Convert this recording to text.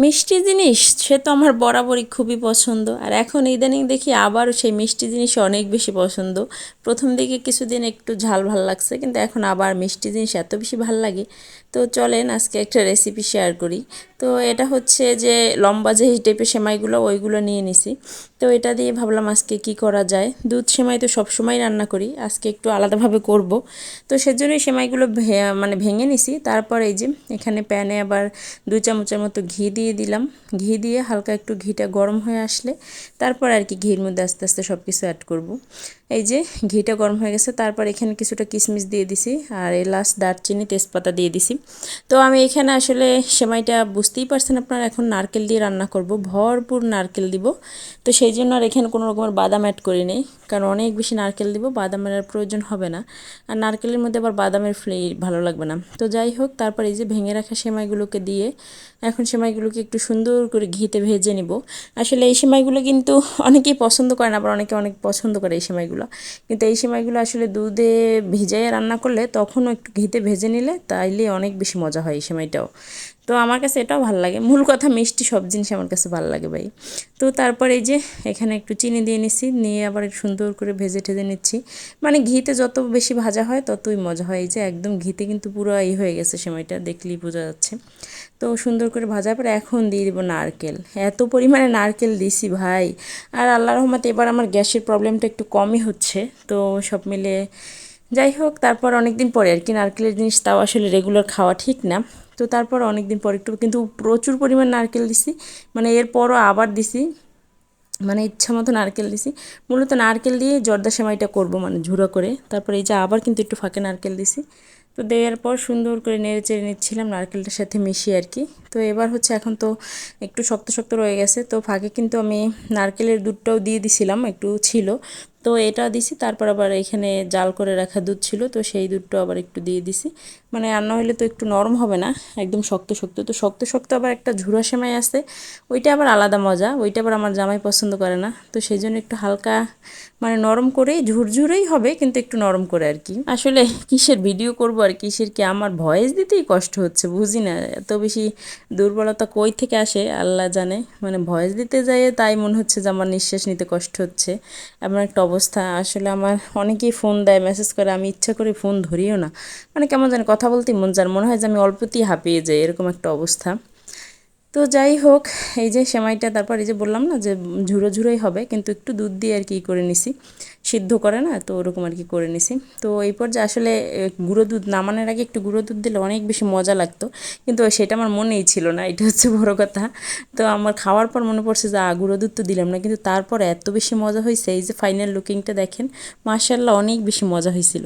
মিষ্টি জিনিস সে তো আমার বরাবরই খুবই পছন্দ, আর এখন ইদানিং দেখি আবারও সেই মিষ্টি জিনিস অনেক বেশি পছন্দ। প্রথম দিকে কিছুদিন একটু ঝাল ভাল লাগছে, কিন্তু এখন আবার মিষ্টি জিনিস এত বেশি ভাল লাগে। তো চলেন আজকে একটা রেসিপি শেয়ার করি। তো এটা হচ্ছে যে লম্বা যে টাইপের সেমাইগুলো ওইগুলো নিয়ে নিছি। তো এটা দিয়ে ভাবলাম আজকে কি করা যায়, দুধ সেমাই তো সবসময় রান্না করি, আজকে একটু আলাদাভাবে করব। তো সেজন্যই সেমাইগুলো মানে ভেঙে নিছি। তারপর এই যে এখানে প্যানে আবার 2 চামচের মতো ঘি দিয়ে দিলাম। ঘি দিয়ে হালকা একটু ঘিটা গরম হয়ে আসলে তারপর আর কি ঘির মধ্যে আস্তে আস্তে সব কিছু অ্যাড করব। এই যে ঘিটা গরম হয়ে গেছে, তারপর এখানে কিছুটা কিশমিশ দিয়ে দিছি, আর এলাচ, দারচিনি, তেজপাতা দিয়ে দিছি। তো আমি এখানে আসলে সেমাইটা বুঝতেই পারছেন আপনারা, এখন নারকেল দিয়ে রান্না করব, ভরপুর নারকেল দিব। তো সেই জন্য আর এখানে কোনো রকমের বাদাম অ্যাড করি নেই, কারণ অনেক বেশি নারকেল দিব, বাদামের আর প্রয়োজন হবে না। আর নারকেলের মধ্যে আবার বাদামের ভালো লাগবে না। তো যাই হোক, তারপর এই যে ভেঙে রাখা সেমাইগুলোকে দিয়ে এখন সেমাইগুলোকে একটু সুন্দর করে ঘিতে ভেজে নিব। আসলে এই সেমাইগুলো কিন্তু অনেকেই পছন্দ করে না, আবার অনেকে অনেক পছন্দ করে এই সেমাইগুলো। কিন্তু এই সেমাইগুলো আসলে দুধে ভিজাইয়ে রান্না করলে তখনও একটু ঘিতে ভেজে নিলে তাইলে অনেক বেশি মজা হয় এই সেমাইটাও। তো আমার কাছে এটাও ভালো লাগে, মূল কথা মিষ্টি সব জিনিস আমার কাছে ভালো লাগে ভাই। তো তারপর এই যে এখানে একটু চিনি দিয়ে নিচ্ছি, নিয়ে আবার সুন্দর করে ভেজে ঠেজে নিচ্ছি। মানে ঘিতে যত বেশি ভাজা হয় ততই মজা হয়। এই যে একদম ঘিতে কিন্তু পুরো হয়ে গেছে সেমাইটা, দেখলেই বোঝা যাচ্ছে। তো সুন্দর করে ভাজার পরে এখন দিয়ে দিব নারকেল। এত পরিমাণে নারকেল দিছি ভাই। আর আল্লাহর রহমতে এবার আমার গ্যাসের প্রবলেমটা একটু কমই হচ্ছে। তো সব মিলে যাই হোক, তারপর অনেক দিন পরে আর কি নারকেলের জিনিস, তাও আসলে রেগুলার খাওয়া ঠিক না। তো তারপর অনেক দিন পর একটু কিন্তু প্রচুর পরিমাণ নারকেল দিছি, মানে এরপরও আবার দিছি, মানে ইচ্ছা মতো নারকেল দিছি। মূলত নারকেল দিয়ে জর্দা সেমাইটা করব, মানে ঝুড়ো করে। তারপর এই যে আবার কিন্তু একটু ফাঁকে নারকেল দিছি। তো দেওয়ার পর সুন্দর করে নেড়ে চেড়ে নিচ্ছিলাম নারকেলটার সাথে মিশিয়ে আর কি। তো এবার হচ্ছে এখন তো একটু শক্ত শক্ত রয়ে গেছে, তো ফাঁকে কিন্তু আমি নারকেলের দুধটাও দিয়ে দিছিলাম, একটু ছিল। তো এটা দিছি, তারপর আবার এখানে জাল করে রাখা দুধ ছিল, তো সেই দুধটাও আবার একটু দিয়ে দিছি। মানে রান্না হলে তো একটু নরম হবে না, একদম শক্ত শক্ত। তো শক্ত শক্ত আবার একটা ঝুরা সেমাই আছে, ওইটা আবার আলাদা মজা, ওইটা আবার আমার জামাই পছন্দ করে না। তো সেই জন্য একটু হালকা মানে নরম করেই, ঝুরঝুরেই হবে কিন্তু একটু নরম করে আর কি। আসলে কিসের ভিডিও করব আর কিসের কি, আমার ভয়েস দিতেই কষ্ট হচ্ছে, বুঝি না এত বেশি দুর্বলতা কই থেকে আসে আল্লাহ জানে। মানে ভয়েস দিতে যাইয়ে তাই মনে হচ্ছে যে আমার নিঃশ্বাস নিতে কষ্ট হচ্ছে, এমন একটা অবস্থা। আসলে আমার অনেকেই ফোন দেয়, মেসেজ করে, আমি ইচ্ছা করে ফোন ধরিও না। মানে কেমন জানি কথা বলতেই মন চায়, মনে হয় যে আমি অল্পতেই হাঁপিয়ে যাই, এরকম একটা অবস্থা। তো যাই হোক, এই যে সেমাইটা তারপর এই যে বললাম না যে ঝুরো ঝুরোই হবে, কিন্তু একটু দুধ দিয়ে আর কি করে নিছি, সিদ্ধ করে না তো ওরকম আর কি করে নিছি। তো এই পর্যায়ে আসলে গুঁড়ো দুধ নামানোর আগে একটু গুঁড়ো দুধ দিলে অনেক বেশি মজা লাগতো, কিন্তু সেটা আমার মনেই ছিল না, এটা হচ্ছে বড় কথা। তো আমার খাওয়ার পর মনে পড়ছে যে গুঁড়ো দুধ তো দিলাম না, কিন্তু তারপর এত বেশি মজা হয়েছে। এই যে ফাইনাল লুকিংটা দেখেন, মাশাআল্লাহ অনেক বেশি মজা হয়েছিল।